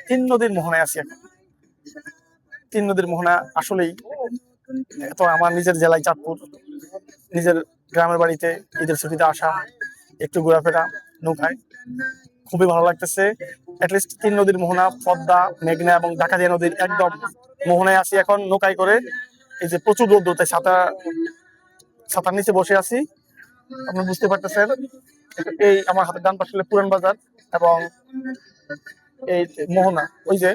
তিন নদীর মোহনায় আছি এখন। তিন নদীর মোহনা আসলেই তো আমার নিজের জেলায় চাঁদপুর, নিজের গ্রামের বাড়িতে ঈদের ছুটিতে আসা, একটু ঘোরাফেরা নৌকায় খুবই ভালো লাগতেছে। অ্যাটলিস্ট তিন নদীর মোহনা, পদ্মা, মেঘনা এবং ডাকাতিয়া নদীর একদম মোহনায় আছি এখন নৌকায় করে। এই যে প্রচুর রোদ্র, তাই ছাতার নিচে বসে আছি, আপনি বুঝতে পারতেছেন। এই আমার হাতের ডান পাশে পুরান বাজার এবং এই মোহনা, ওই যে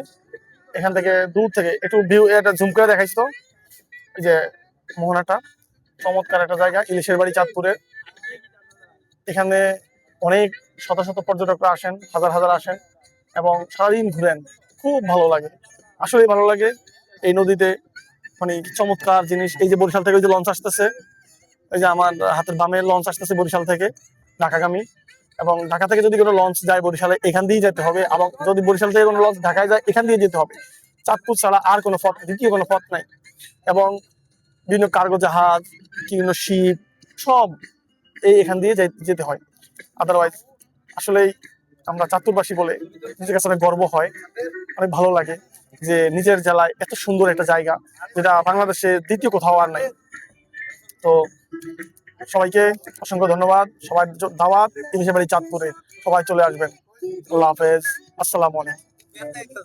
এখান থেকে দূর থেকে একটু ভিউ এটা ঝুম করে দেখাইছি তো। এই যে মোহনাটা চমৎকার একটা জায়গা, ইলিশের বাড়ি চাঁদপুরে। এখানে অনেক শত শত পর্যটকরা আসেন, হাজার হাজার আসেন এবং সারাদিন ঘুরেন। খুব ভালো লাগে, আসলেই ভালো লাগে এই নদীতে। মানে চমৎকার জিনিস, এই যে বরিশাল থেকে ওই যে লঞ্চ আসতেছে, এই যে আমার হাতের বামে লঞ্চ আসতেছে বরিশাল থেকে ঢাকাগামী। এবং ঢাকা থেকে যদি কোনো লঞ্চ যায় বরিশালে, এখান দিয়েই যেতে হবে। এবং যদি বরিশাল থেকে কোনো লঞ্চ ঢাকায় যায়, এখান দিয়ে যেতে হবে। চাঁদপুর ছাড়া আর কোনো পথ, দ্বিতীয় কোনো পথ নাই। এবং বিভিন্ন কার্গো জাহাজ, বিভিন্ন শিপ, সব এখান দিয়ে যেতে হয়। আদারওয়াইজ আসলেই আমরা চাঁদপুরবাসী বলে নিজের কাছে অনেক গর্ব হয়, অনেক ভালো লাগে যে নিজের জেলায় এত সুন্দর একটা জায়গা, যেটা বাংলাদেশে দ্বিতীয় কোথাও আর নাই। তো সবাইকে অসংখ্য ধন্যবাদ, সবাই দাওয়াত ইলিশের বাড়ি চাঁদপুরে, সবাই চলে আসবেন। আল্লাহ হাফেজ, আসসালামু আলাইকুম।